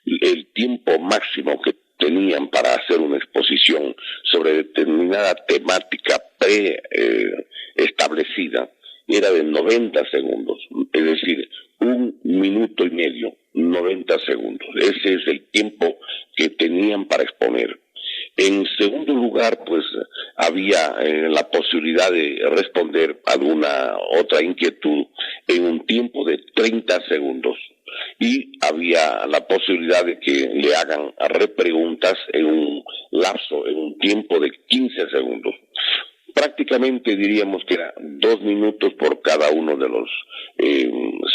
El tiempo máximo que tenían para hacer una exposición sobre determinada temática establecida era de 90 segundos, es decir, 1 minuto y medio, 90 segundos. Ese es el tiempo que tenían para exponer. En segundo lugar, pues había la posibilidad de responder alguna otra inquietud en un tiempo de 30 segundos y había la posibilidad de que le hagan repreguntas en un lapso, en un tiempo de 15 segundos. Prácticamente diríamos que era 2 minutos por cada uno de los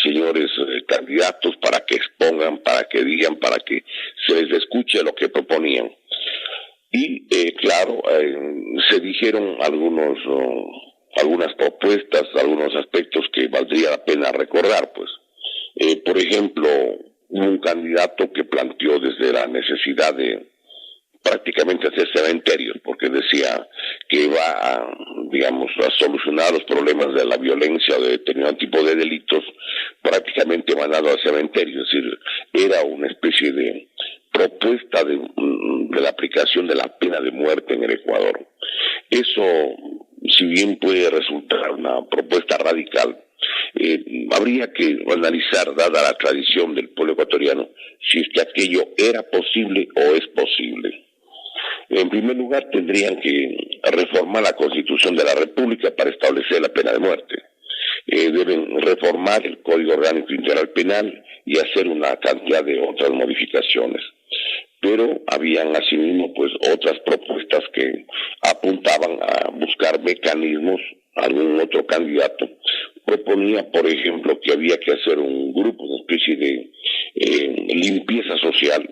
señores candidatos para que expongan, para que digan, para que se les escuche lo que proponían. Y claro, se dijeron algunas propuestas, algunos aspectos que valdría la pena recordar, pues. Por ejemplo, hubo un candidato que planteó desde la necesidad de prácticamente hacer cementerios, porque decía que iba a solucionar los problemas de la violencia o de determinado tipo de delitos, prácticamente mandando al cementerio. Es decir, era una especie de propuesta de la aplicación de la pena de muerte en el Ecuador. Eso, si bien puede resultar una propuesta radical, habría que analizar, dada la tradición del pueblo ecuatoriano, si es que aquello era posible o es posible. En primer lugar, tendrían que reformar la Constitución de la República para establecer la pena de muerte. Deben reformar el Código Orgánico Integral Penal y hacer una cantidad de otras modificaciones. Pero habían asimismo pues otras propuestas que apuntaban a buscar mecanismos. Algún otro candidato proponía, por ejemplo, que había que hacer un grupo, una especie de limpieza social,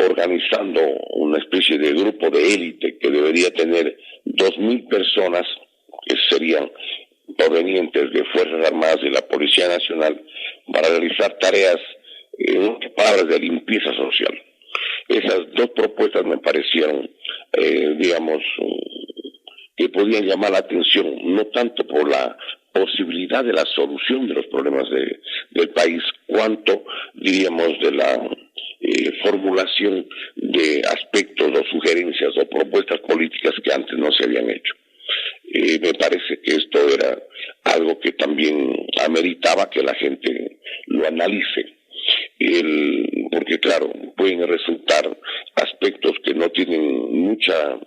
organizando una especie de grupo de élite que debería tener 2.000 personas, que serían provenientes de Fuerzas Armadas y la Policía Nacional, para realizar tareas, en otras palabras, de limpieza social. Esas dos propuestas me parecieron, que podían llamar la atención, no tanto por la posibilidad de la solución de los problemas del país, cuanto, diríamos, de la formulación de aspectos o sugerencias o propuestas políticas que antes no se habían hecho. Me parece que esto era algo que también ameritaba que la gente lo analice. Porque claro, pueden resultar aspectos que no tienen mucha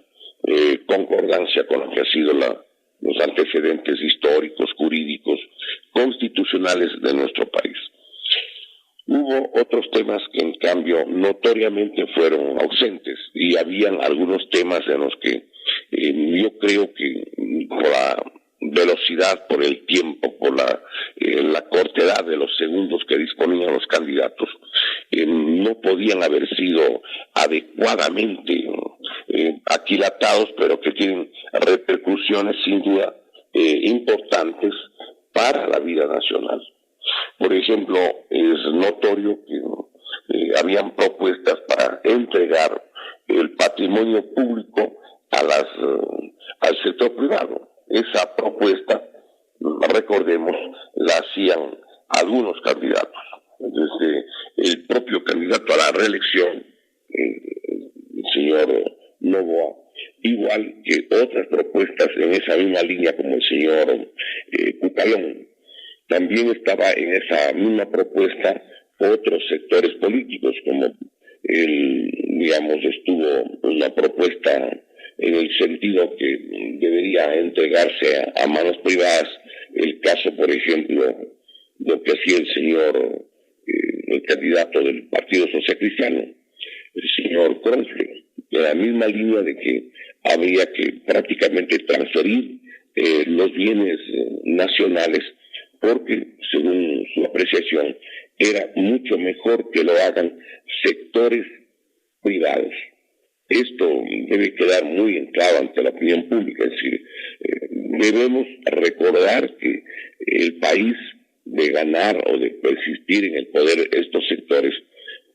concordancia con lo que ha sido los antecedentes históricos, jurídicos, constitucionales de nuestro país. Hubo otros temas que en cambio notoriamente fueron ausentes y habían algunos temas en los que yo creo que por la velocidad, por el tiempo, por la cortedad de los segundos que disponían los candidatos, no podían haber sido adecuadamente aquilatados, pero que tienen repercusiones sin duda importantes para la vida nacional. Por ejemplo, es notorio que habían propuestas para entregar el patrimonio público al sector privado. Esa propuesta, recordemos, la hacían algunos candidatos. Desde el propio candidato a la reelección, el señor Novoa, igual que otras propuestas en esa misma línea como el señor Cucalón. También estaba en esa misma propuesta otros sectores políticos, como estuvo una propuesta en el sentido que debería entregarse a manos privadas el caso, por ejemplo, de lo que hacía el señor, el candidato del Partido Social Cristiano, el señor Cronfle, de la misma línea de que había que prácticamente transferir los bienes nacionales, porque según su apreciación era mucho mejor que lo hagan sectores privados. Esto debe quedar muy en claro ante la opinión pública, es decir, debemos recordar que el país, de ganar o de persistir en el poder estos sectores,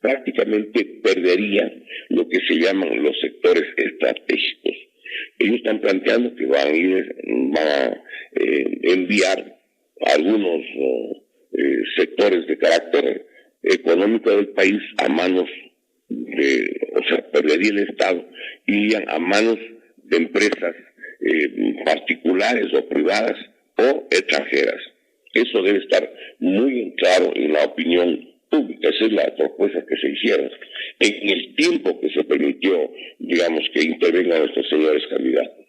prácticamente perdería lo que se llaman los sectores estratégicos. Ellos están planteando que van a enviar algunos sectores de carácter económico del país a manos perdería el Estado, irían a manos de empresas particulares o privadas o extranjeras. Eso debe estar muy claro en la opinión pública. Esa es la propuesta que se hicieron. En el tiempo que se permitió, digamos, que intervengan nuestros señores candidatos.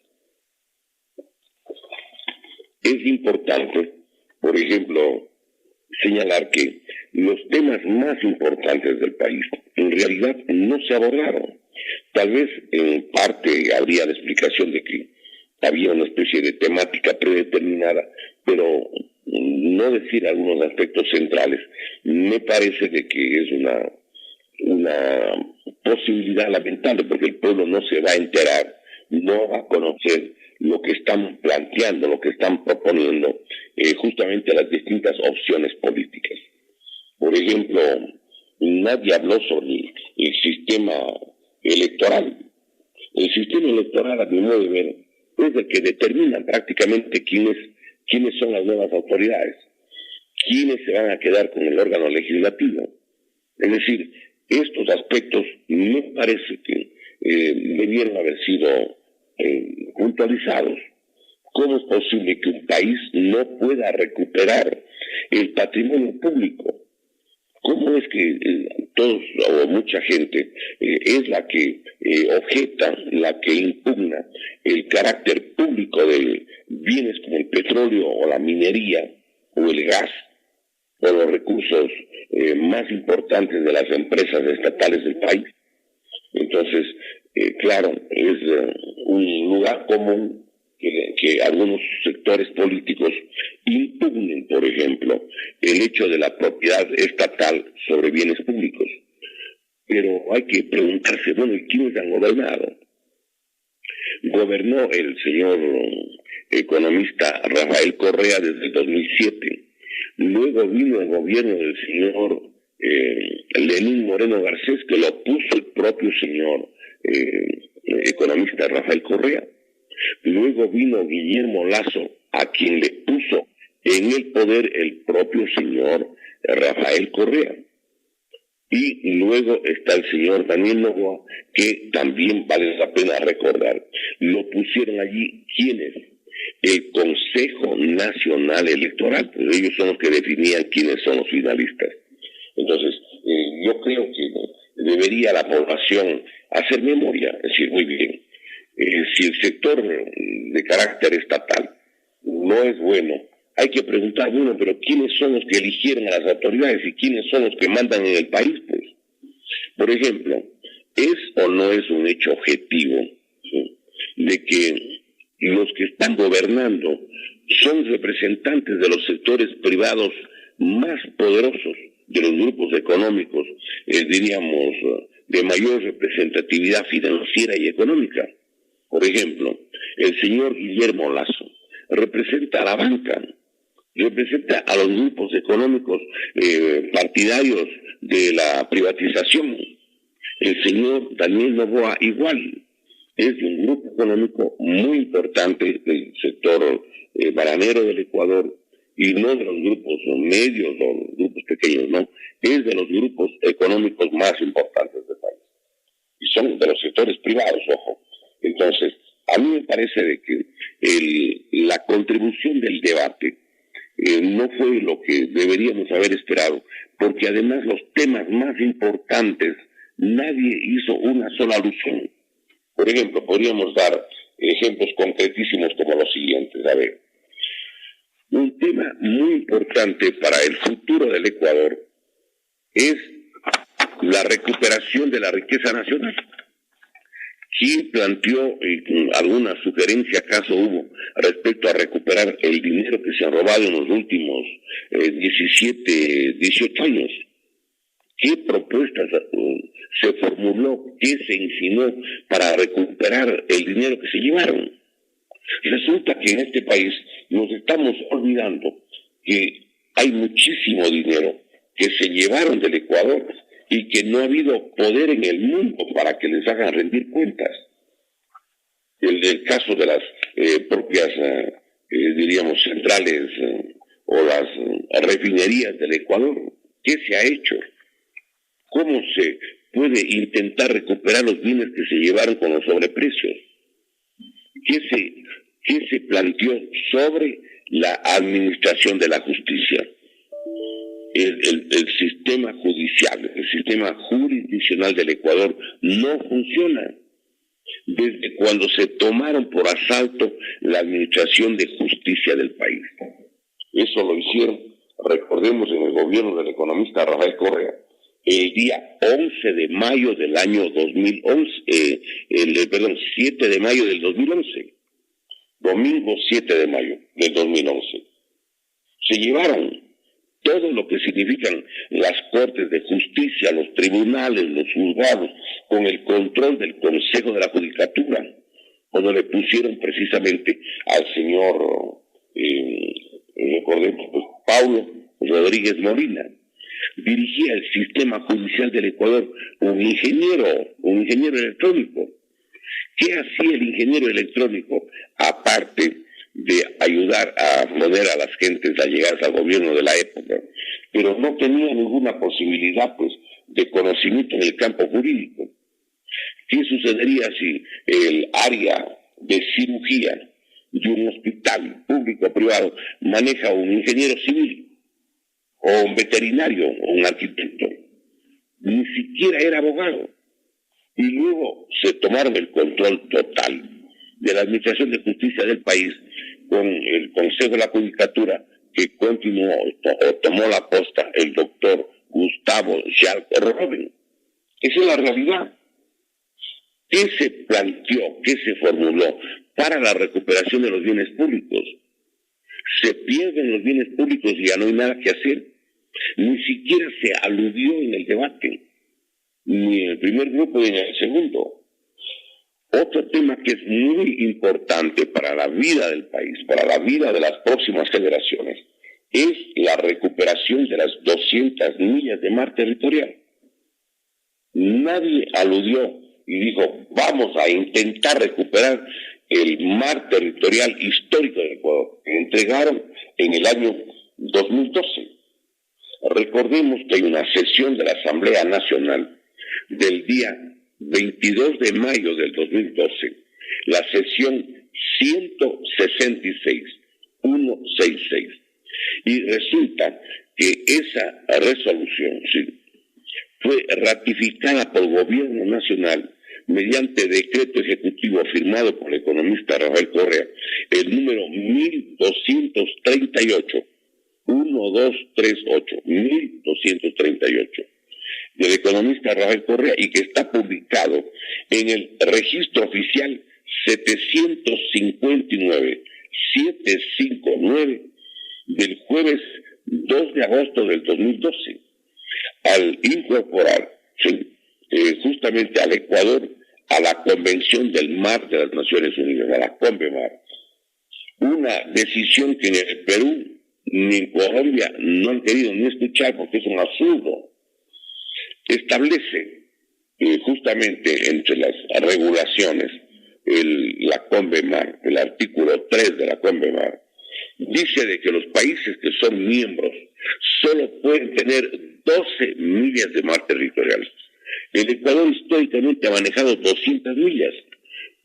Es importante, por ejemplo, señalar que los temas más importantes del país en realidad no se abordaron. Tal vez en parte habría la explicación de que había una especie de temática predeterminada, pero no decir algunos aspectos centrales me parece de que es una posibilidad lamentable, porque el pueblo no se va a enterar, no va a conocer lo que están planteando, lo que están proponiendo, justamente las distintas opciones políticas. Por ejemplo, nadie habló sobre el sistema electoral. El sistema electoral, a mi modo de ver, es el que determina prácticamente quiénes son las nuevas autoridades, quiénes se van a quedar con el órgano legislativo. Es decir, estos aspectos me parece que debieron haber sido puntualizados. ¿Cómo es posible que un país no pueda recuperar el patrimonio público? ¿Cómo es que todos o mucha gente es la que objeta, la que impugna el carácter público de bienes como el petróleo o la minería o el gas o los recursos más importantes de las empresas estatales del país? Entonces, claro, es un lugar común que algunos sectores políticos impugnen, por ejemplo, el hecho de la propiedad estatal sobre bienes públicos. Pero hay que preguntarse, bueno, ¿y quiénes han gobernado? Gobernó el señor economista Rafael Correa desde el 2007. Luego vino el gobierno del señor Lenín Moreno Garcés, que lo puso el propio señor economista Rafael Correa. Luego vino Guillermo Lasso, a quien le puso en el poder el propio señor Rafael Correa. Y luego está el señor Daniel Noboa, que también vale la pena recordar. Lo pusieron allí, ¿quiénes? El Consejo Nacional Electoral, pues ellos son los que definían quiénes son los finalistas. Entonces, yo creo que debería la población hacer memoria, es decir, muy bien, si el sector de carácter estatal no es bueno, hay que preguntar, bueno, pero ¿quiénes son los que eligieron a las autoridades y quiénes son los que mandan en el país? Pues, por ejemplo, ¿es o no es un hecho objetivo, ¿sí?, de que los que están gobernando son representantes de los sectores privados más poderosos, de los grupos económicos, diríamos, de mayor representatividad financiera y económica? Por ejemplo, el señor Guillermo Lasso representa a la banca, representa a los grupos económicos partidarios de la privatización. El señor Daniel Noboa igual, es de un grupo económico muy importante del sector bananero del Ecuador, y no de los grupos medios o los grupos pequeños, no, es de los grupos económicos más importantes del país. Y son de los sectores privados, ojo. Entonces, a mí me parece de que la contribución del debate no fue lo que deberíamos haber esperado, porque además los temas más importantes, nadie hizo una sola alusión. Por ejemplo, podríamos dar ejemplos concretísimos como los siguientes. A ver, un tema muy importante para el futuro del Ecuador es la recuperación de la riqueza nacional. ¿Quién planteó alguna sugerencia, acaso hubo, respecto a recuperar el dinero que se ha robado en los últimos 18 años? ¿Qué propuestas se formuló, qué se insinuó para recuperar el dinero que se llevaron? Resulta que en este país nos estamos olvidando que hay muchísimo dinero que se llevaron del Ecuador y que no ha habido poder en el mundo para que les hagan rendir cuentas. El caso de las propias, diríamos, centrales o las refinerías del Ecuador, ¿qué se ha hecho? ¿Cómo se puede intentar recuperar los bienes que se llevaron con los sobreprecios? ¿Qué se planteó sobre la administración de la justicia? El sistema judicial, el sistema jurisdiccional del Ecuador no funciona. Desde cuando se tomaron por asalto la administración de justicia del país. Eso lo hicieron, recordemos, en el gobierno del economista Rafael Correa, el día 11 de mayo del año 2011, 7 de mayo del 2011, domingo 7 de mayo del 2011. Se llevaron todo lo que significan las cortes de justicia, los tribunales, los juzgados, con el control del Consejo de la Judicatura, cuando le pusieron precisamente al señor, recordemos, Paulo Rodríguez Molina. Dirigía el sistema judicial del Ecuador un ingeniero electrónico. ¿Qué hacía el ingeniero electrónico? Aparte de ayudar a poner a las gentes allegadas al gobierno de la época, pero no tenía ninguna posibilidad, pues, de conocimiento en el campo jurídico. ¿Qué sucedería si el área de cirugía de un hospital público o privado maneja un ingeniero civil, o un veterinario, o un arquitecto? Ni siquiera era abogado. Y luego se tomaron el control total de la administración de justicia del país con el Consejo de la Judicatura, que continuó o tomó la posta el doctor Gustavo Jacques Robin. Esa es la realidad. ¿Qué se planteó, qué se formuló para la recuperación de los bienes públicos? Se pierden los bienes públicos y ya no hay nada que hacer. Ni siquiera se aludió en el debate, ni en el primer grupo ni en el segundo. Otro tema que es muy importante para la vida del país, para la vida de las próximas generaciones, es la recuperación de las 200 millas de mar territorial. Nadie aludió y dijo, vamos a intentar recuperar el mar territorial histórico del Ecuador, que entregaron en el año 2012. Recordemos que hay una sesión de la Asamblea Nacional del día 22 de mayo del 2012, la sesión 166, y resulta que esa resolución, sí, fue ratificada por el gobierno nacional mediante decreto ejecutivo firmado por el economista Rafael Correa, el número 1238, 1238, del economista Rafael Correa, y que está publicado en el registro oficial 759 del jueves 2 de agosto del 2012, al incorporar justamente al Ecuador a la Convención del Mar de las Naciones Unidas, a la CONVEMAR. Una decisión que en el Perú ni en Colombia no han querido ni escuchar, porque es un absurdo. Establece justamente entre las regulaciones la CONVEMAR, el artículo 3 de la CONVEMAR, dice de que los países que son miembros solo pueden tener 12 millas de mar territorial. El Ecuador históricamente ha manejado 200 millas.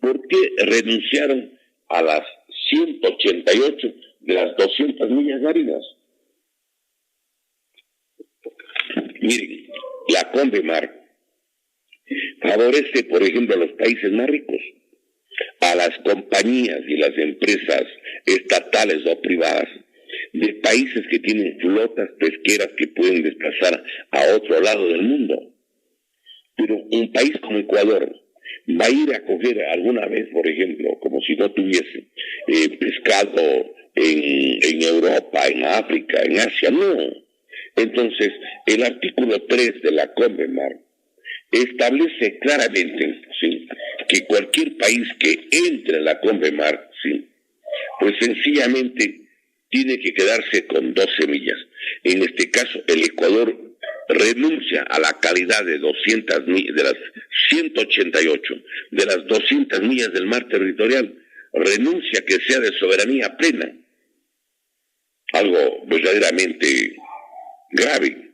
¿Por qué renunciaron a las 188 de las 200 millas marinas? Miren, la CONVEMAR favorece, por ejemplo, a los países más ricos, a las compañías y las empresas estatales o privadas de países que tienen flotas pesqueras que pueden desplazar a otro lado del mundo. Pero un país como Ecuador va a ir a coger alguna vez, por ejemplo, como si no tuviese pescado en Europa, en África, en Asia, no. Entonces, el artículo 3 de la CONVEMAR establece claramente, ¿sí?, que cualquier país que entre en la CONVEMAR, ¿sí?, pues sencillamente tiene que quedarse con 12 millas. En este caso, el Ecuador renuncia a la calidad de 200 millas, de las 188, de las 200 millas del mar territorial, renuncia a que sea de soberanía plena. Algo verdaderamente grave,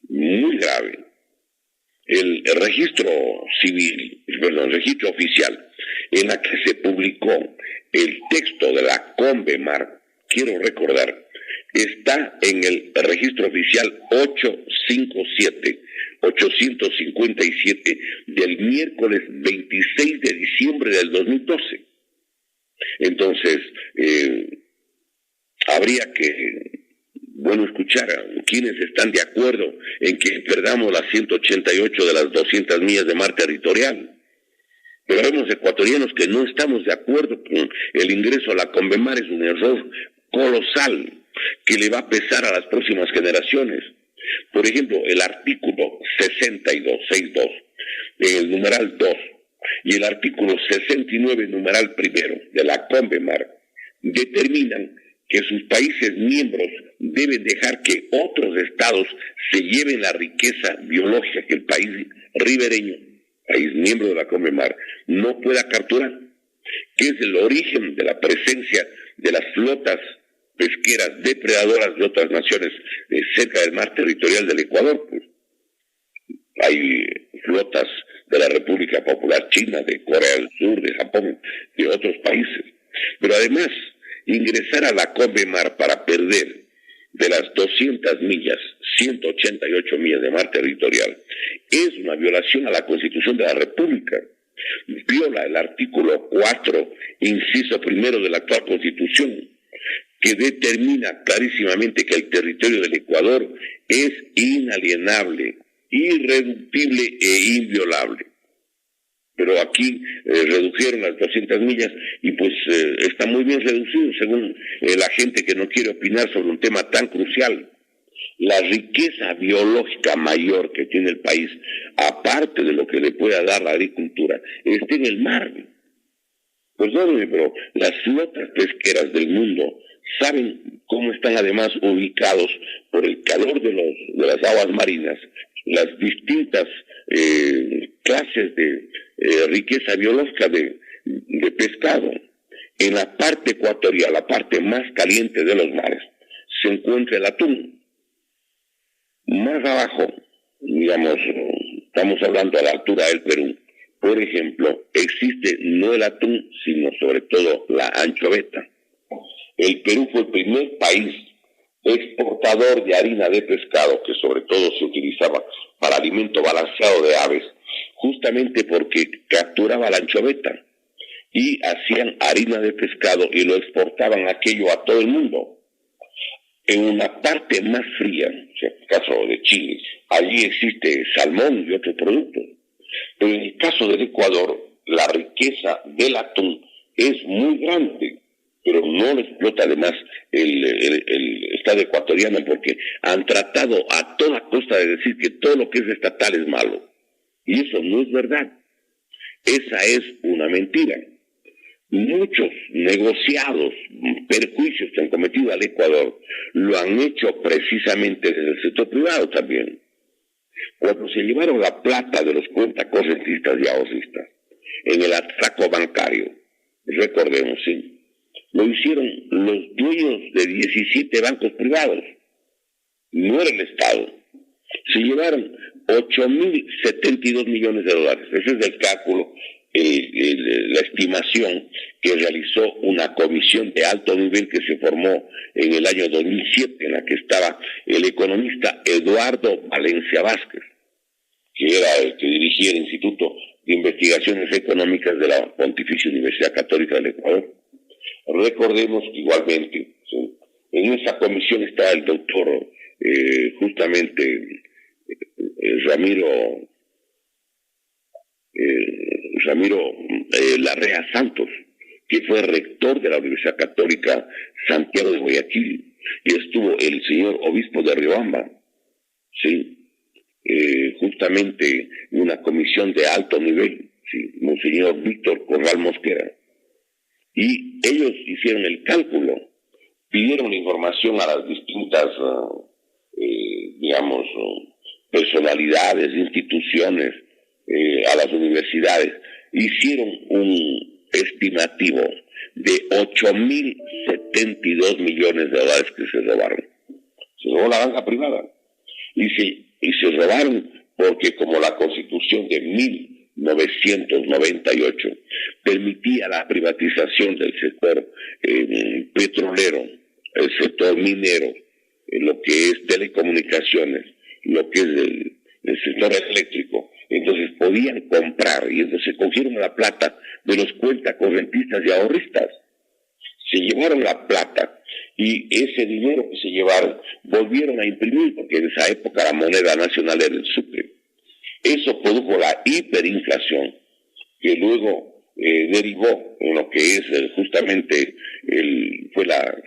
muy grave. el registro civil, perdón, el registro oficial, en la que se publicó el texto de la CONVEMAR, quiero recordar, está en el registro oficial 857 del miércoles 26 de diciembre del 2012. Entonces, habría que, escuchar a quienes están de acuerdo en que perdamos las 188 de las 200 millas de mar territorial. Pero vemos ecuatorianos que no estamos de acuerdo con el ingreso a la CONVEMAR. Es un error colosal que le va a pesar a las próximas generaciones. Por ejemplo, el artículo 62, el numeral 2, y el artículo 69, numeral primero, de la CONVEMAR, determinan que sus países miembros deben dejar que otros estados se lleven la riqueza biológica que el país ribereño, país miembro de la CONVEMAR, no pueda capturar, que es el origen de la presencia de las flotas pesqueras depredadoras de otras naciones cerca del mar territorial del Ecuador. Pues hay flotas de la República Popular China, de Corea del Sur, de Japón, de otros países. Pero además, ingresar a la CONVEMAR para perder de las 200 millas, 188 millas de mar territorial, es una violación a la Constitución de la República. Viola el artículo 4, inciso primero de la actual Constitución, que determina clarísimamente que el territorio del Ecuador es inalienable, irreductible e inviolable. Pero aquí redujeron las 200 millas y pues está muy bien reducido según la gente que no quiere opinar sobre un tema tan crucial. La riqueza biológica mayor que tiene el país, aparte de lo que le pueda dar la agricultura, está en el mar. Perdónenme, pero las flotas pesqueras del mundo saben cómo están además ubicados por el calor de las aguas marinas, las distintas clases de riqueza biológica de pescado. En la parte ecuatorial, la parte más caliente de los mares, se encuentra el atún. Más abajo, digamos, estamos hablando a la altura del Perú, por ejemplo, existe no el atún, sino sobre todo la anchoveta. El Perú fue el primer país exportador de harina de pescado, que sobre todo se utilizaba para alimento balanceado de aves, justamente porque capturaba la anchoveta y hacían harina de pescado y lo exportaban aquello a todo el mundo. En una parte más fría, o sea, en el caso de Chile, allí existe salmón y otros productos. Pero en el caso del Ecuador, la riqueza del atún es muy grande, pero no lo explota además el Estado ecuatoriano, porque han tratado a toda costa de decir que todo lo que es estatal es malo. Y eso no es verdad. Esa es una mentira. Muchos negociados, perjuicios que han cometido al Ecuador, lo han hecho precisamente desde el sector privado también. Cuando se llevaron la plata de los cuentacorrentistas y ahorristas en el atraco bancario, recordemos, sí, lo hicieron los dueños de 17 bancos privados, no era el Estado. Se llevaron 8.072 millones de dólares. Ese es el cálculo, la estimación que realizó una comisión de alto nivel que se formó en el año 2007, en la que estaba el economista Eduardo Valencia Vázquez, que era el que dirigía el Instituto de Investigaciones Económicas de la Pontificia Universidad Católica del Ecuador. Recordemos que igualmente, ¿sí?, en esa comisión está el doctor Ramiro Larrea Santos, que fue rector de la Universidad Católica Santiago de Guayaquil, y estuvo el señor obispo de Riobamba, sí, justamente en una comisión de alto nivel, sí, monseñor Víctor Corral Mosquera, y ellos hicieron el cálculo, pidieron información a las distintas personalidades, instituciones, a las universidades, hicieron un estimativo de 8.072 millones de dólares que se robaron. Se robó la banca privada y se robaron porque como la Constitución de 1998 permitía la privatización del sector petrolero, el sector minero, lo que es telecomunicaciones, lo que es el sector eléctrico, entonces podían comprar y entonces cogieron la plata de los cuentacorrentistas y ahorristas. Se llevaron la plata y ese dinero que se llevaron volvieron a imprimir, porque en esa época la moneda nacional era el sucre. Eso produjo la hiperinflación, que luego derivó en lo que es justamente fue la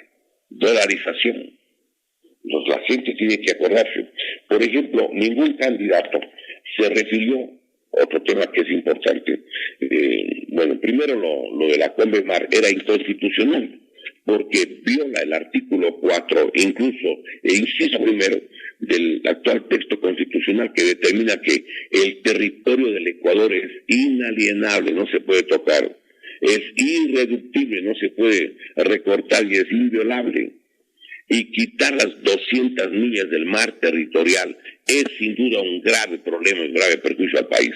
dolarización. Entonces la gente tiene que acordarse. Por ejemplo, ningún candidato se refirió, otro tema que es importante, bueno, primero lo de la Convemar era inconstitucional, porque viola el artículo 4, incluso, inciso primero, del actual texto constitucional que determina que el territorio del Ecuador es inalienable, no se puede tocar, es irreductible, no se puede recortar y es inviolable. Y quitar las 200 millas del mar territorial es sin duda un grave problema, un grave perjuicio al país.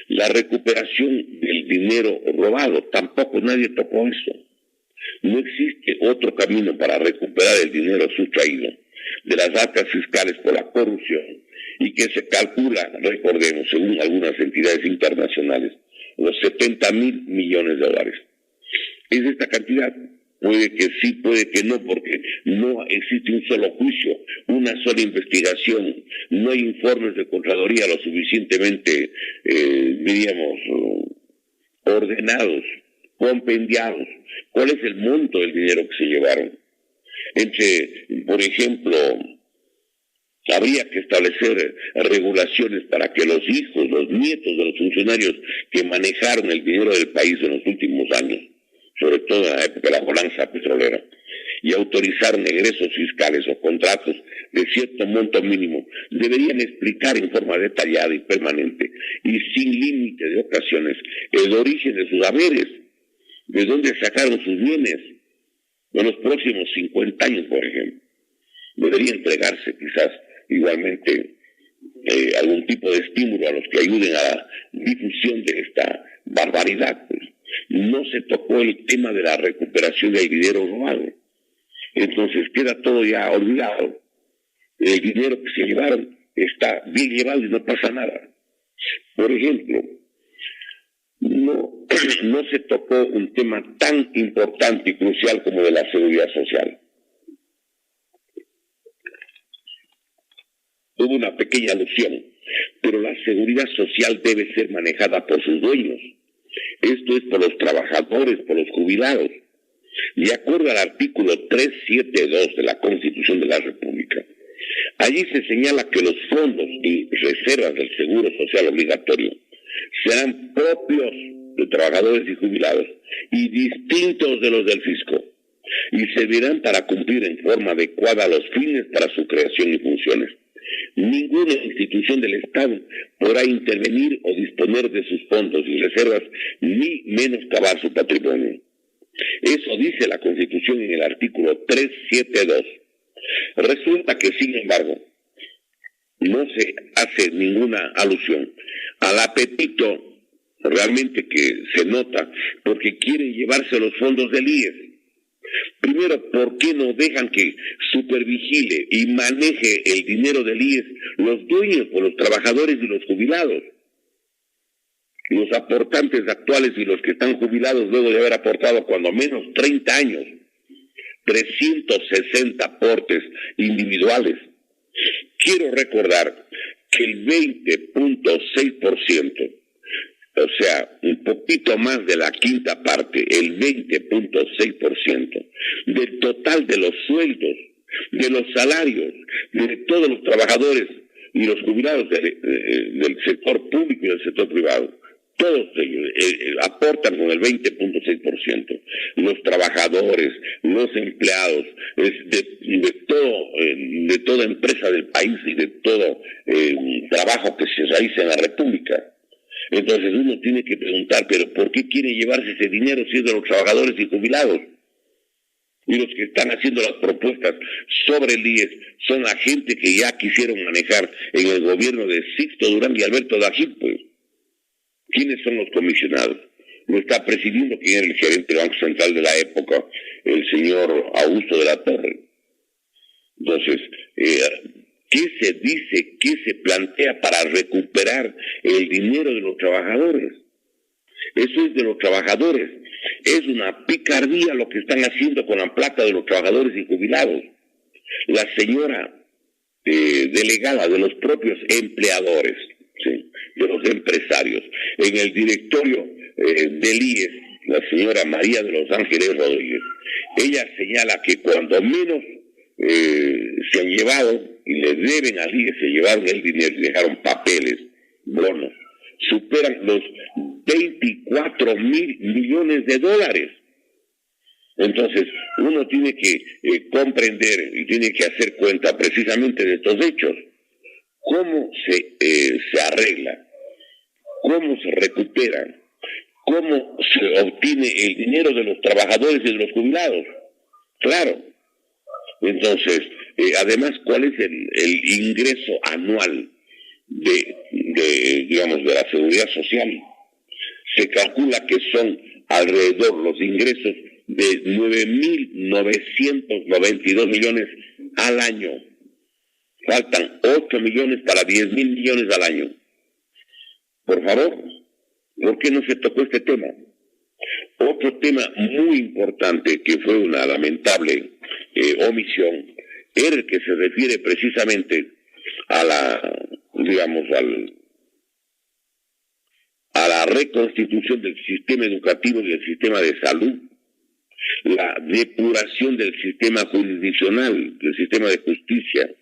La recuperación del dinero robado, tampoco nadie tocó eso. No existe otro camino para recuperar el dinero sustraído de las arcas fiscales por la corrupción y que se calcula, recordemos, según algunas entidades internacionales, los 70.000 millones de dólares. Es esta cantidad. Puede que sí, puede que no, porque no existe un solo juicio, una sola investigación, no hay informes de Contraloría lo suficientemente, diríamos, ordenados, compendiados. ¿Cuál es el monto del dinero que se llevaron? Por ejemplo, habría que establecer regulaciones para que los hijos, los nietos de los funcionarios que manejaron el dinero del país en los últimos años, sobre todo en la época de la bonanza petrolera, y autorizaron egresos fiscales o contratos de cierto monto mínimo, deberían explicar en forma detallada y permanente y sin límite de ocasiones el origen de sus haberes, de dónde sacaron sus bienes en los próximos 50 años, por ejemplo. Debería entregarse quizás igualmente algún tipo de estímulo a los que ayuden a la difusión de esta barbaridad, pues. No se tocó el tema de la recuperación del dinero robado. Entonces queda todo ya olvidado. El dinero que se llevaron está bien llevado y no pasa nada. Por ejemplo, no se tocó un tema tan importante y crucial como de la seguridad social. Hubo una pequeña alusión, pero la seguridad social debe ser manejada por sus dueños. Esto es por los trabajadores, por los jubilados. De acuerdo al artículo 372 de la Constitución de la República, allí se señala que los fondos y reservas del Seguro Social Obligatorio serán propios de trabajadores y jubilados y distintos de los del fisco, y servirán para cumplir en forma adecuada los fines para su creación y funciones. Ninguna institución del Estado podrá intervenir o disponer de sus fondos y reservas, ni menoscabar su patrimonio. Eso dice la Constitución en el artículo 372. Resulta que, sin embargo, no se hace ninguna alusión al apetito realmente que se nota porque quieren llevarse los fondos del IES. Primero, ¿por qué no dejan que supervigile y maneje el dinero del IES los dueños o los trabajadores y los jubilados? Los aportantes actuales y los que están jubilados luego de haber aportado cuando menos 30 años, 360 aportes individuales. Quiero recordar que el 20.6%, o sea, un poquito más de la quinta parte, el 20.6% del total de los sueldos, de los salarios, de todos los trabajadores y los jubilados del sector público y del sector privado, todos ellos aportan con el 20.6%. Los trabajadores, los empleados, de toda empresa del país y de todo trabajo que se realiza en la República. Entonces uno tiene que preguntar, pero ¿por qué quiere llevarse ese dinero si es de los trabajadores y jubilados? Y los que están haciendo las propuestas sobre el IES son la gente que ya quisieron manejar en el gobierno de Sixto Durán y Alberto Dajín, pues. ¿Quiénes son los comisionados? Lo está presidiendo quien era el gerente del Banco Central de la época, el señor Augusto de la Torre. Entonces, ¿qué se dice, qué se plantea para recuperar el dinero de los trabajadores? Eso es de los trabajadores. Es una picardía lo que están haciendo con la plata de los trabajadores y jubilados. La señora delegada de los propios empleadores, ¿sí?, de los empresarios, en el directorio del IES, la señora María de los Ángeles Rodríguez, ella señala que cuando menos se han llevado y le deben al IES, se llevaron el dinero y dejaron papeles, bonos, superan los 24 mil millones de dólares. Entonces, uno tiene que comprender y tiene que hacer cuenta precisamente de estos hechos. ¿Cómo se arregla? ¿Cómo se recupera? ¿Cómo se obtiene el dinero de los trabajadores y de los jubilados? Claro. Entonces, además, ¿cuál es el ingreso anual digamos, de la seguridad social? Se calcula que son alrededor los ingresos de 9.992 millones al año. Faltan 8 millones para 10.000 millones al año. Por favor, ¿por qué no se tocó este tema? Otro tema muy importante que fue una lamentable omisión era el que se refiere precisamente a la, digamos, a la reconstitución del sistema educativo y del sistema de salud, la depuración del sistema jurisdiccional, del sistema de justicia.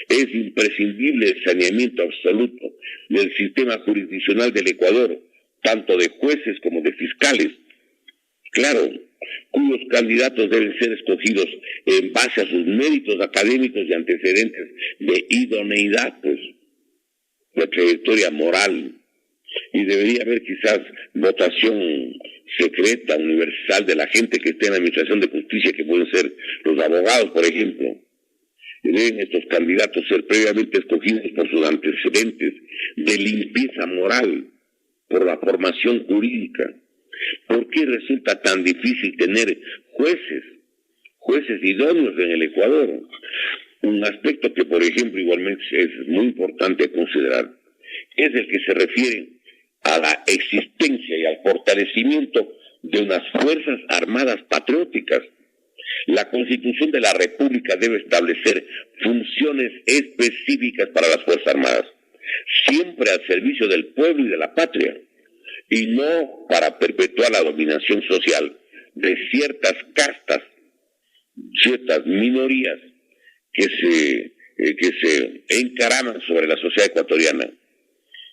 Es imprescindible el saneamiento absoluto del sistema jurisdiccional del Ecuador, tanto de jueces como de fiscales, claro, cuyos candidatos deben ser escogidos en base a sus méritos académicos y antecedentes de idoneidad, pues, de trayectoria moral. Y debería haber quizás votación secreta, universal, de la gente que esté en la administración de justicia, que pueden ser los abogados, por ejemplo. Y deben estos candidatos ser previamente escogidos por sus antecedentes de limpieza moral, por la formación jurídica. ¿Por qué resulta tan difícil tener jueces idóneos en el Ecuador? Un aspecto que, por ejemplo, igualmente es muy importante considerar, es el que se refiere a la existencia y al fortalecimiento de unas Fuerzas Armadas patrióticas. La Constitución de la República debe establecer funciones específicas para las Fuerzas Armadas, siempre al servicio del pueblo y de la patria, y no para perpetuar la dominación social de ciertas castas, ciertas minorías que se encaraman sobre la sociedad ecuatoriana.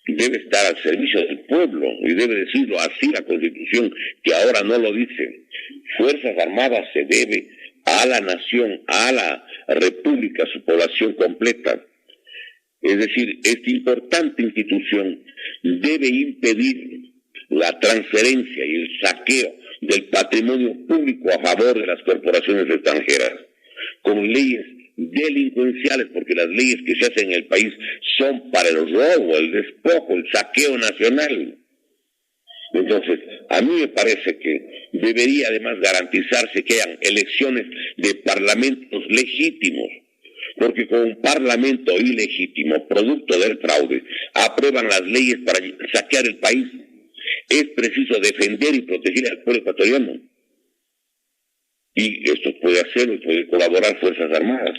Debe estar al servicio del pueblo, y debe decirlo así la Constitución, que ahora no lo dice. Fuerzas Armadas se debe a la nación, a la república, a su población completa. Es decir, esta importante institución debe impedir la transferencia y el saqueo del patrimonio público a favor de las corporaciones extranjeras, con leyes delincuenciales, porque las leyes que se hacen en el país son para el robo, el despojo, el saqueo nacional. Entonces, a mí me parece que debería además garantizarse que hayan elecciones de parlamentos legítimos, porque con un parlamento ilegítimo, producto del fraude, aprueban las leyes para saquear el país. Es preciso defender y proteger al pueblo ecuatoriano. Y esto puede hacerlo y puede colaborar Fuerzas Armadas.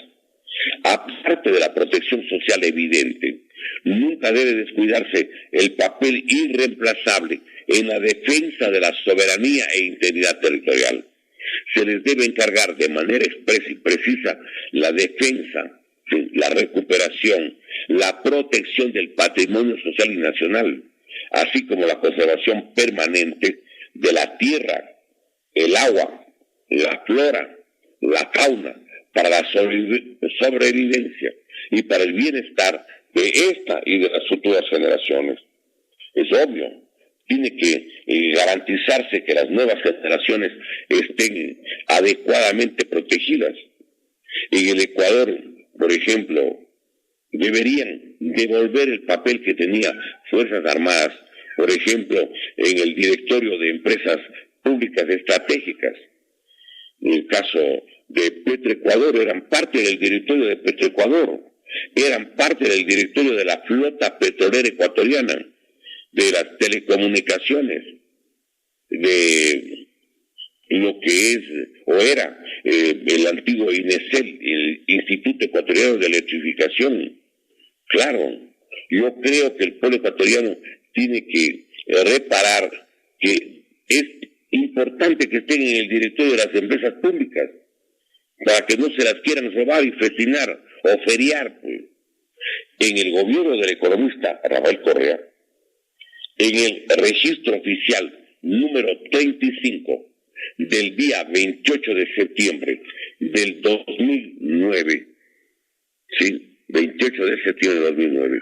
Aparte de la protección social evidente, nunca debe descuidarse el papel irreemplazable en la defensa de la soberanía e integridad territorial. Se les debe encargar de manera expresa y precisa la defensa, la recuperación, la protección del patrimonio social y nacional, así como la conservación permanente de la tierra, el agua, la flora, la fauna, para la sobrevivencia y para el bienestar de esta y de las futuras generaciones. Es obvio tiene que garantizarse que las nuevas generaciones estén adecuadamente protegidas. En el Ecuador, por ejemplo, deberían devolver el papel que tenía Fuerzas Armadas, por ejemplo, en el directorio de empresas públicas estratégicas. En el caso de Petroecuador, eran parte del directorio de Petroecuador, eran parte del directorio de la flota petrolera ecuatoriana, de las telecomunicaciones, de lo que es o era el antiguo INESEL, el Instituto Ecuatoriano de Electrificación. Claro, yo creo que el pueblo ecuatoriano tiene que reparar que es importante que estén en el directorio de las empresas públicas, para que no se las quieran robar y festinar o feriar, pues. En el gobierno del economista Rafael Correa, en el registro oficial número 35 del día 28 de septiembre del 2009, sí, 28 de septiembre de 2009,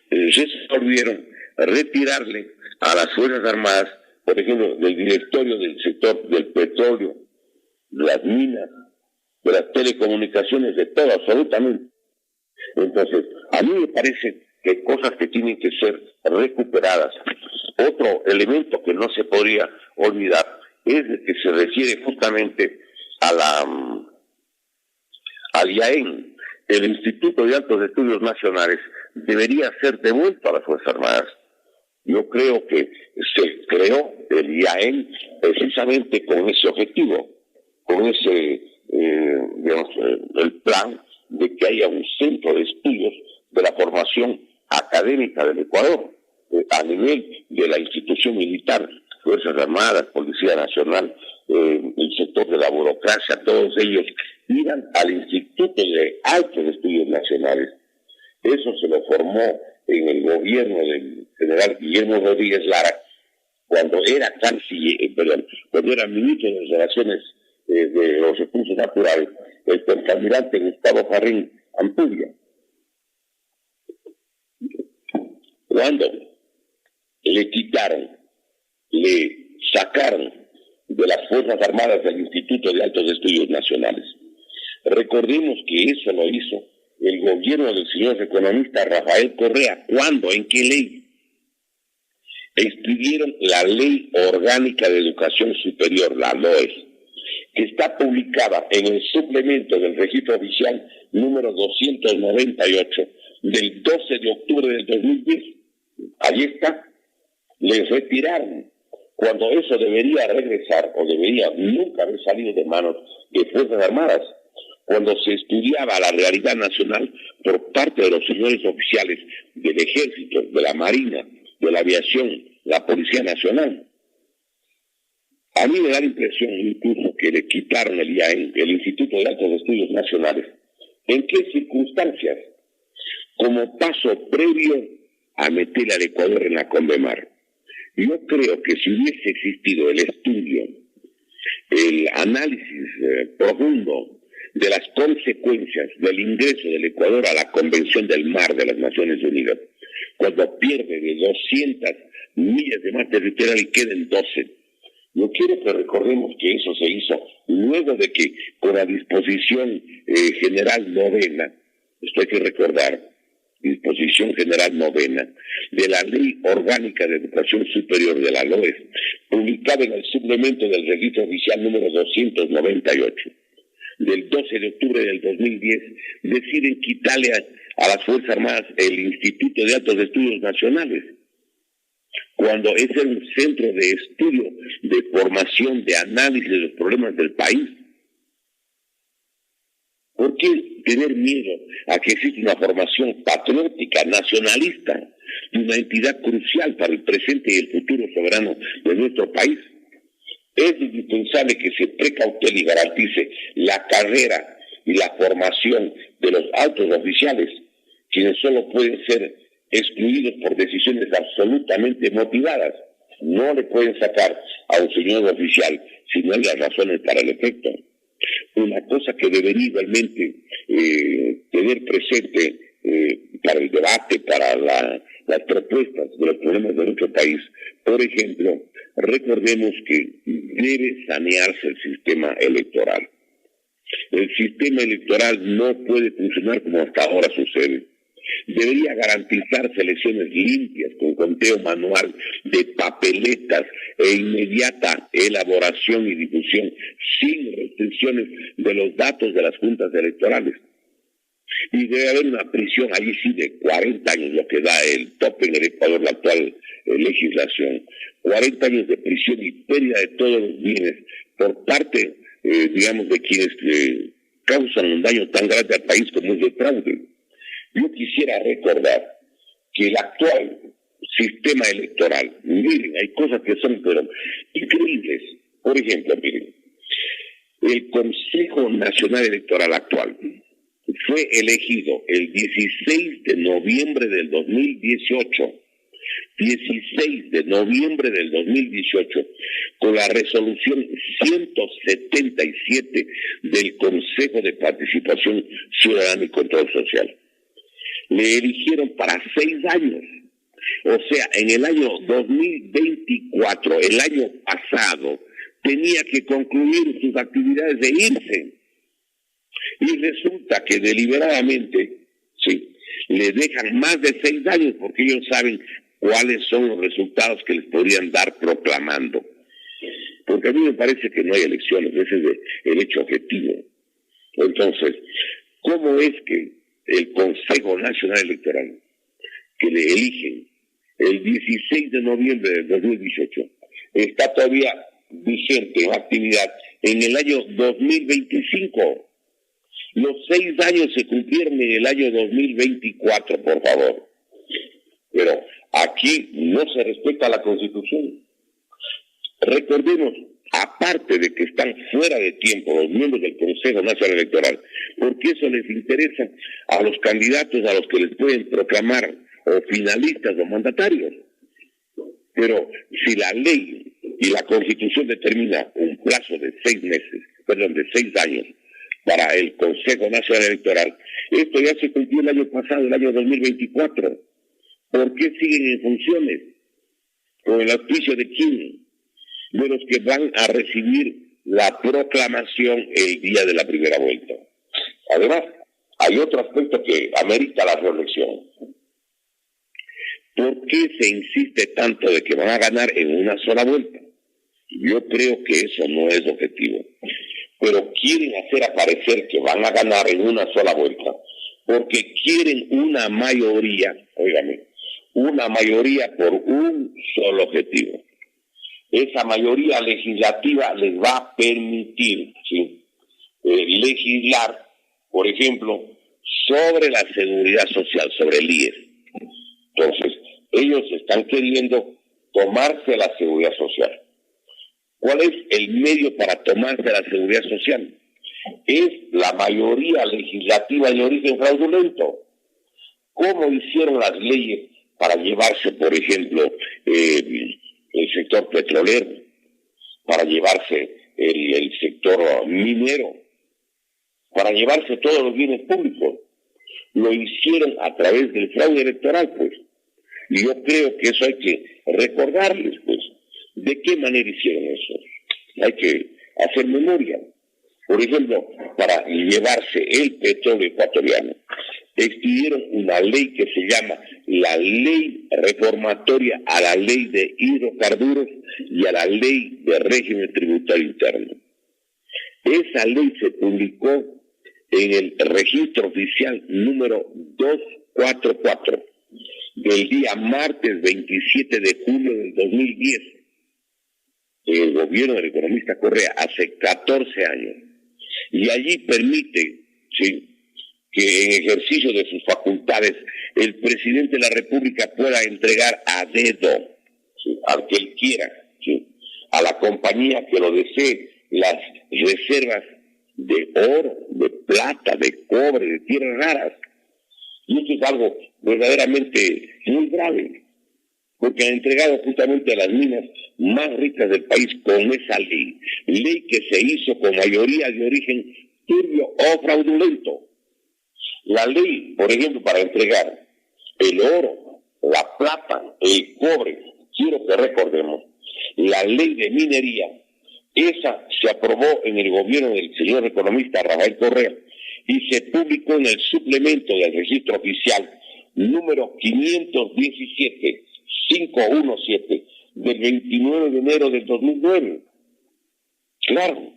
resolvieron retirarle a las Fuerzas Armadas, por ejemplo, del directorio del sector del petróleo, de las minas, de las telecomunicaciones, de todo, absolutamente. Entonces, a mí me parece que hay cosas que tienen que ser recuperadas. Otro elemento que no se podría olvidar es el que se refiere justamente al IAEN. El Instituto de Altos Estudios Nacionales debería ser devuelto a las Fuerzas Armadas. Yo creo que se creó el IAEN precisamente con ese objetivo, con ese, el plan de que haya un centro de estudios de la formación académica del Ecuador, a nivel de la institución militar, Fuerzas Armadas, Policía Nacional, el sector de la burocracia, todos ellos iban al Instituto de Altos Estudios Nacionales. Eso se lo formó en el gobierno del general Guillermo Rodríguez Lara, cuando era cuando era ministro de Relaciones de los Recursos Naturales, el contraalmirante Gustavo Jarrín Ampudia. Cuando le quitaron, le sacaron de las Fuerzas Armadas del Instituto de Altos Estudios Nacionales. Recordemos que eso lo hizo el gobierno del señor economista Rafael Correa. ¿Cuándo? ¿En qué ley? Escribieron la Ley Orgánica de Educación Superior, la LOES, que está publicada en el suplemento del registro oficial número 298 del 12 de octubre del 2010. Ahí está. Les retiraron, cuando eso debería regresar, o debería nunca haber salido de manos de Fuerzas Armadas, cuando se estudiaba la realidad nacional por parte de los señores oficiales del Ejército, de la Marina, de la Aviación, la Policía Nacional. A mí me da la impresión incluso que le quitaron el IAEN, el Instituto de Altos Estudios Nacionales. ¿En qué circunstancias? Como paso previo a meter al Ecuador en la Convemar. Yo creo que si hubiese existido el estudio, el análisis profundo de las consecuencias del ingreso del Ecuador a la Convención del Mar de las Naciones Unidas, cuando pierde de 200 millas de mar territorial y queden 12. Yo quiero que recordemos que eso se hizo luego de que, con la disposición general novena, esto hay que recordar, disposición general novena, de la Ley Orgánica de Educación Superior de la LOES, publicada en el suplemento del registro oficial número 298, del 12 de octubre del 2010, deciden quitarle a las Fuerzas Armadas el Instituto de Altos Estudios Nacionales, cuando ese era un centro de estudio, de formación, de análisis de los problemas del país. ¿Por qué tener miedo a que exista una formación patriótica, nacionalista, de una entidad crucial para el presente y el futuro soberano de nuestro país? Es indispensable que se precautele y garantice la carrera y la formación de los altos oficiales, quienes solo pueden ser excluidos por decisiones absolutamente motivadas. No le pueden sacar a un señor oficial si no hay las razones para el efecto. Una cosa que debería igualmente tener presente para el debate, para las propuestas de los problemas de nuestro país, Por ejemplo, recordemos que debe sanearse el sistema electoral. El sistema electoral no puede funcionar como hasta ahora sucede. Debería garantizarse elecciones limpias, con conteo manual de papeletas e inmediata elaboración y difusión, sin restricciones de los datos de las juntas electorales. Y debe haber una prisión, allí sí, de 40 años, lo que da el tope en el Ecuador, la actual legislación. 40 años de prisión y pérdida de todos los bienes por parte, digamos, de quienes causan un daño tan grande al país como es el fraude. Yo quisiera recordar que el actual sistema electoral, miren, hay cosas que son pero increíbles. Por ejemplo, miren, el Consejo Nacional Electoral actual fue elegido el 16 de noviembre del 2018, 16 de noviembre del 2018, con la resolución 177 del Consejo de Participación Ciudadana y Control Social. Le eligieron para 6 años. O sea, en el año 2024, el año pasado, tenía que concluir sus actividades de irse. Y resulta que deliberadamente, sí, le dejan más de 6 años porque ellos saben cuáles son los resultados que les podrían dar proclamando. Porque a mí me parece que no hay elecciones, ese es el hecho objetivo. Entonces, ¿cómo es que el Consejo Nacional Electoral, que le eligen el 16 de noviembre del 2018, está todavía vigente en actividad en el año 2025? Los 6 años se cumplieron en el año 2024, por favor. Pero aquí no se respeta la Constitución. Recordemos, aparte de que están fuera de tiempo los miembros del Consejo Nacional Electoral, porque eso les interesa a los candidatos a los que les pueden proclamar o finalistas o mandatarios. Pero si la ley y la Constitución determina un plazo de 6 años para el Consejo Nacional Electoral, esto ya se cumplió el año pasado, el año 2024. ¿Por qué siguen en funciones? ¿Con el auspicio de quién? De los que van a recibir la proclamación el día de la primera vuelta. Además, hay otro aspecto que amerita la reflexión. ¿Por qué se insiste tanto de que van a ganar en una sola vuelta? Yo creo que eso no es objetivo. Pero quieren hacer aparecer que van a ganar en una sola vuelta, porque quieren una mayoría, óigame, una mayoría por un solo objetivo. Esa mayoría legislativa les va a permitir, ¿sí?, legislar, por ejemplo, sobre la seguridad social, sobre el IES. Entonces, ellos están queriendo tomarse la seguridad social. ¿Cuál es el medio para tomarse la seguridad social? Es la mayoría legislativa de origen fraudulento. ¿Cómo hicieron las leyes para llevarse, por ejemplo, el sector petrolero, para llevarse el sector minero, para llevarse todos los bienes públicos? Lo hicieron a través del fraude electoral, pues. Y yo creo que eso hay que recordarles, pues. ¿De qué manera hicieron eso? Hay que hacer memoria. Por ejemplo, para llevarse el petróleo ecuatoriano, expidieron una ley que se llama la Ley Reformatoria a la Ley de Hidrocarburos y a la Ley de Régimen Tributario Interno. Esa ley se publicó en el registro oficial número 244 del día martes 27 de julio del 2010. El gobierno del economista Correa hace 14 años. Y allí permite, ¿sí?, que en ejercicio de sus facultades el presidente de la República pueda entregar a dedo, ¿sí?, al que él quiera, ¿sí?, a la compañía que lo desee, las reservas de oro, de plata, de cobre, de tierras raras. Y esto es algo verdaderamente muy grave, porque han entregado justamente a las minas más ricas del país con esa ley que se hizo con mayoría de origen turbio o fraudulento. La ley, por ejemplo, para entregar el oro, la plata, el cobre, quiero que recordemos, la ley de minería, esa se aprobó en el gobierno del señor economista Rafael Correa y se publicó en el suplemento del registro oficial número 517 del 29 de enero del 2009. Claro,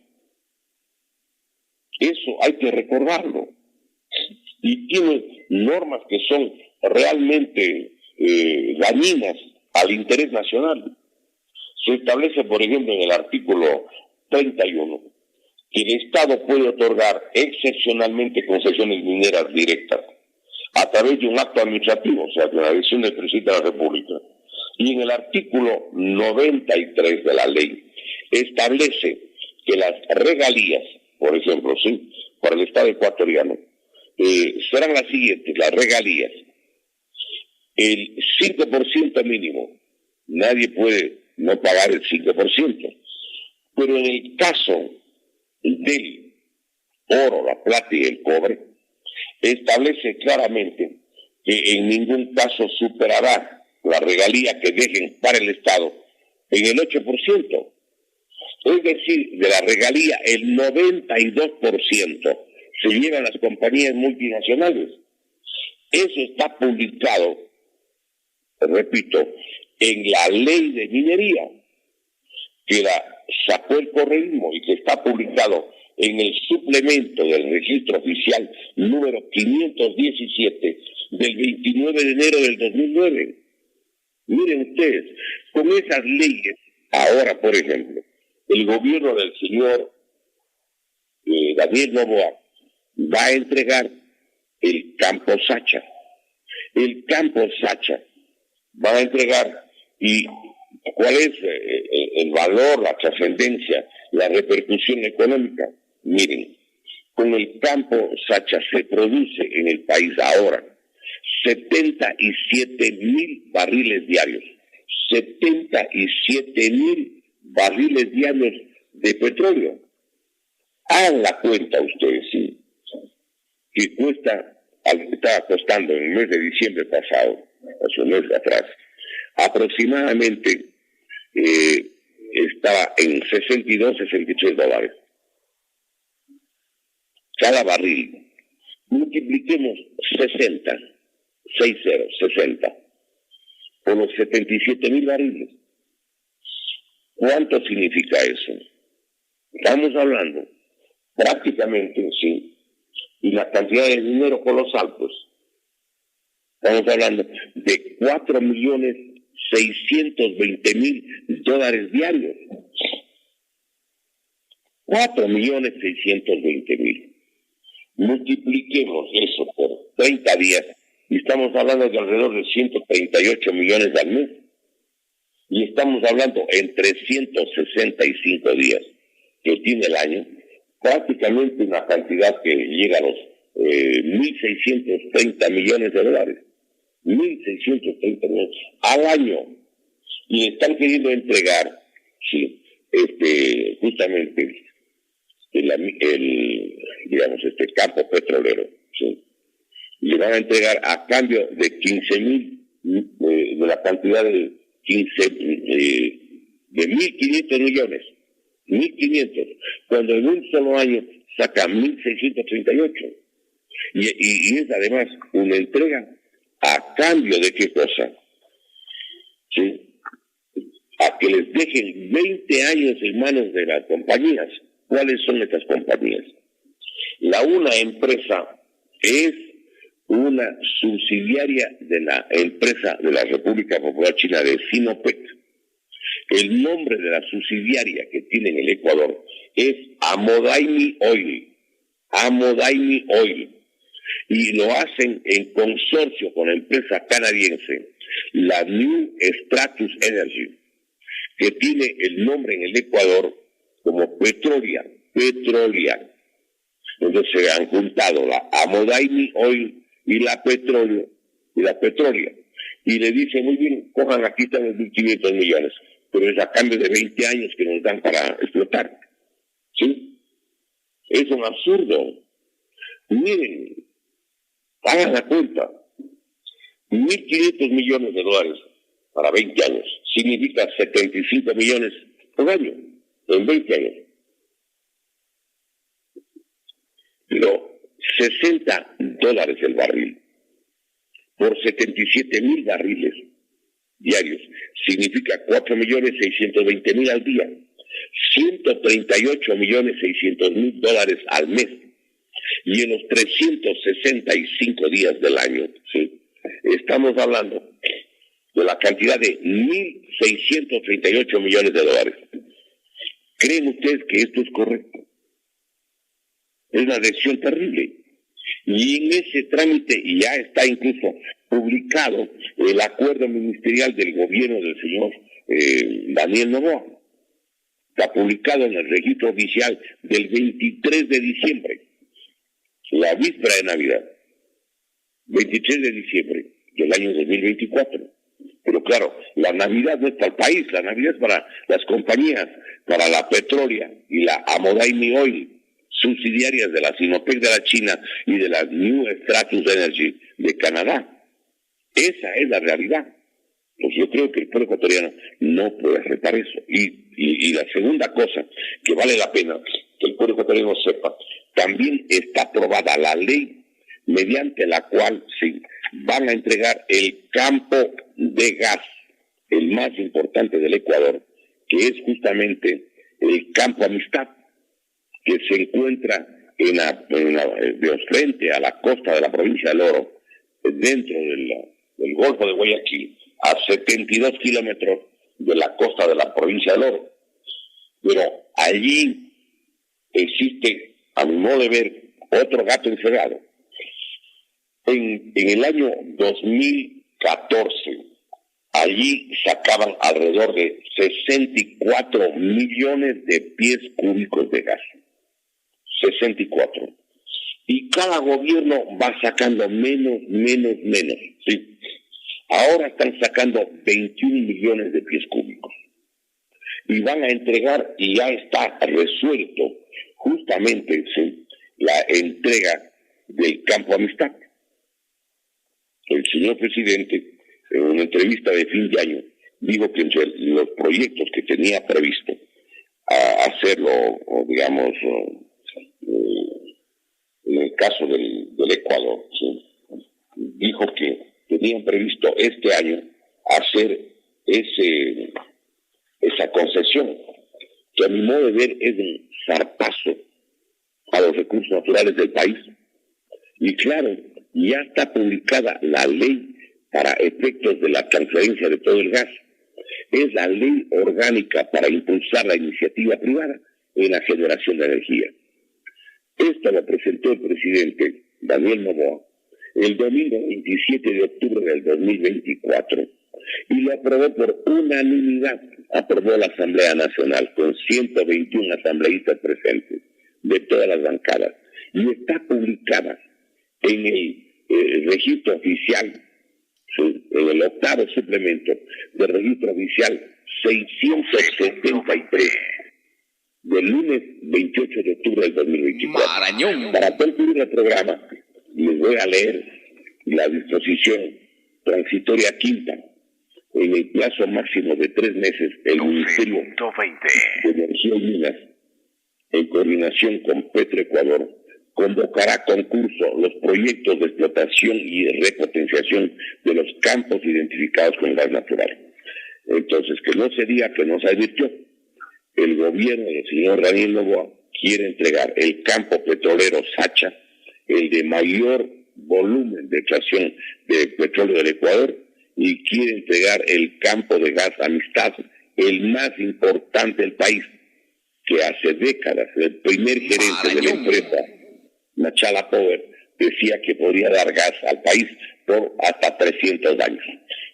eso hay que recordarlo. Y tiene normas que son realmente dañinas al interés nacional. Se establece, por ejemplo, en el artículo 31, que el Estado puede otorgar excepcionalmente concesiones mineras directas a través de un acto administrativo, o sea, de la decisión del presidente de la República. Y en el artículo 93 de la ley establece que las regalías, por ejemplo, sí, para el Estado ecuatoriano, serán las siguientes, las regalías. El 5% mínimo, nadie puede no pagar el 5%, pero en el caso del oro, la plata y el cobre, establece claramente que en ningún caso superará la regalía que dejen para el Estado en el 8%. Es decir, de la regalía el 92% se llevan las compañías multinacionales. Eso está publicado, repito, en la ley de minería, que la sacó el correísmo y que está publicado en el suplemento del registro oficial número 517 del 29 de enero del 2009. Miren ustedes, con esas leyes, ahora, por ejemplo, el gobierno del señor Daniel Noboa va a entregar el campo Sacha. El campo Sacha va a entregar, y ¿cuál es el valor, la trascendencia, la repercusión económica? Miren, con el campo Sacha se produce en el país ahora 77,000 barriles diarios. 77,000 barriles diarios de petróleo. Hagan la cuenta ustedes, sí, que estaba costando en el mes de diciembre pasado, hace un mes atrás, aproximadamente estaba en 62, 63 dólares. Cada barril. Multipliquemos 60 por los 77,000 barriles. ¿Cuánto significa eso? Estamos hablando prácticamente, sí, y la cantidad de dinero colosal, pues. Estamos hablando de 4,620,000 dólares diarios. 4,620,000. Multipliquemos eso por 30 días y estamos hablando de alrededor de 138 millones al mes. Y estamos hablando en 365 días que tiene el año, prácticamente una cantidad que llega a los 1.630 millones de dólares. 1.630 millones al año. Y están queriendo entregar, sí, justamente el campo petrolero, sí. Le van a entregar a cambio de 15,000, de la cantidad de 1.500 millones. 1.500, cuando en un solo año saca 1.638. Y es además una entrega a cambio de qué cosa, ¿sí? A que les dejen 20 años en manos de las compañías. ¿Cuáles son estas compañías? Una empresa es una subsidiaria de la empresa de la República Popular China de Sinopec. El nombre de la subsidiaria que tiene en el Ecuador es Amodaimi Oil. Amodaimi Oil. Y lo hacen en consorcio con la empresa canadiense, la New Stratus Energy, que tiene el nombre en el Ecuador como Petrolia. Entonces se han juntado la Amodaimi Oil y la Petrolia. Y le dicen, muy bien, cojan, aquí están los 1.500 millones, pero es a cambio de 20 años que nos dan para explotar. ¿Sí? Es un absurdo. Miren, hagan la cuenta. 1.500 millones de dólares para 20 años. Significa 75 millones por año, en 20 años. Pero $60 el barril por 77,000 barriles diarios significa 4,620,000 al día, $138,600,000 al mes, y en los 365 días del año, ¿sí? Estamos hablando de la cantidad de $1,638 millones. ¿Creen ustedes que esto es correcto? Es una decisión terrible. Y en ese trámite ya está incluso publicado el acuerdo ministerial del gobierno del señor Daniel Noboa. Está publicado en el registro oficial del 23 de diciembre, la víspera de Navidad, 23 de diciembre del año 2024. Pero claro, la Navidad no es para el país, la Navidad es para las compañías, para la Petrolia y la Amodaimi Oil, subsidiarias de la Sinopec de la China y de la New Stratus Energy de Canadá. Esa es la realidad. Pues yo creo que el pueblo ecuatoriano no puede aceptar eso. Y la segunda cosa que vale la pena que el pueblo ecuatoriano sepa, también está aprobada la ley mediante la cual sí, van a entregar el campo de gas, el más importante del Ecuador, que es justamente el campo Amistad, que se encuentra de frente a la costa de la provincia del Oro, dentro del Golfo de Guayaquil, a 72 kilómetros de la costa de la provincia del Oro. Pero allí existe, a mi modo de ver, otro gato encerrado. En el año 2014, allí sacaban alrededor de 64 millones de pies cúbicos de gas. 64. Y cada gobierno va sacando menos, ¿sí? Ahora están sacando 21 millones de pies cúbicos. Y van a entregar, y ya está resuelto, justamente, ¿sí?, la entrega del campo Amistad. El señor presidente, en una entrevista de fin de año, dijo que entre los proyectos que tenía previsto hacerlo, digamos, en el caso del Ecuador, ¿sí?, dijo que tenían previsto este año hacer esa concesión, que a mi modo de ver es un zarpazo a los recursos naturales del país. Y claro, ya está publicada la ley para efectos de la transferencia de todo el gas. Es la ley orgánica para impulsar la iniciativa privada en la generación de energía. Esto lo presentó el presidente Daniel Noboa el domingo 27 de octubre del 2024 y lo aprobó por unanimidad. Aprobó la Asamblea Nacional con 121 asambleístas presentes de todas las bancadas y está publicada en el registro oficial, en el 8º suplemento del registro oficial 673 del lunes 28 de octubre del 2024. Marañón. Para concluir el programa, les voy a leer la disposición transitoria quinta. En el plazo máximo de 3 meses, el Ministerio de Energía y Minas, en coordinación con Petroecuador, convocará concurso los proyectos de explotación y de repotenciación de los campos identificados con gas natural. Entonces, que no se diga que no se advirtió. El gobierno del señor Daniel Noboa quiere entregar el campo petrolero Sacha, el de mayor volumen de extracción de petróleo del Ecuador, y quiere entregar el campo de gas Amistad, el más importante del país, que hace décadas el primer gerente de la empresa, Machala Power, decía que podría dar gas al país por hasta 300 años.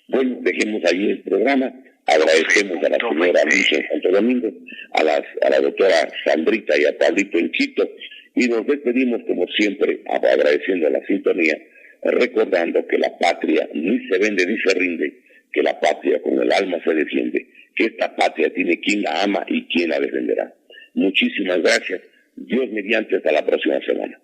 Bueno, dejemos ahí el programa. Agradecemos a la señora Luisa en Santo Domingo, a la doctora Sandrita y a Pablito en Quito, y nos despedimos como siempre agradeciendo la sintonía, recordando que la patria ni se vende ni se rinde, que la patria con el alma se defiende, que esta patria tiene quien la ama y quien la defenderá. Muchísimas gracias. Dios mediante, hasta la próxima semana.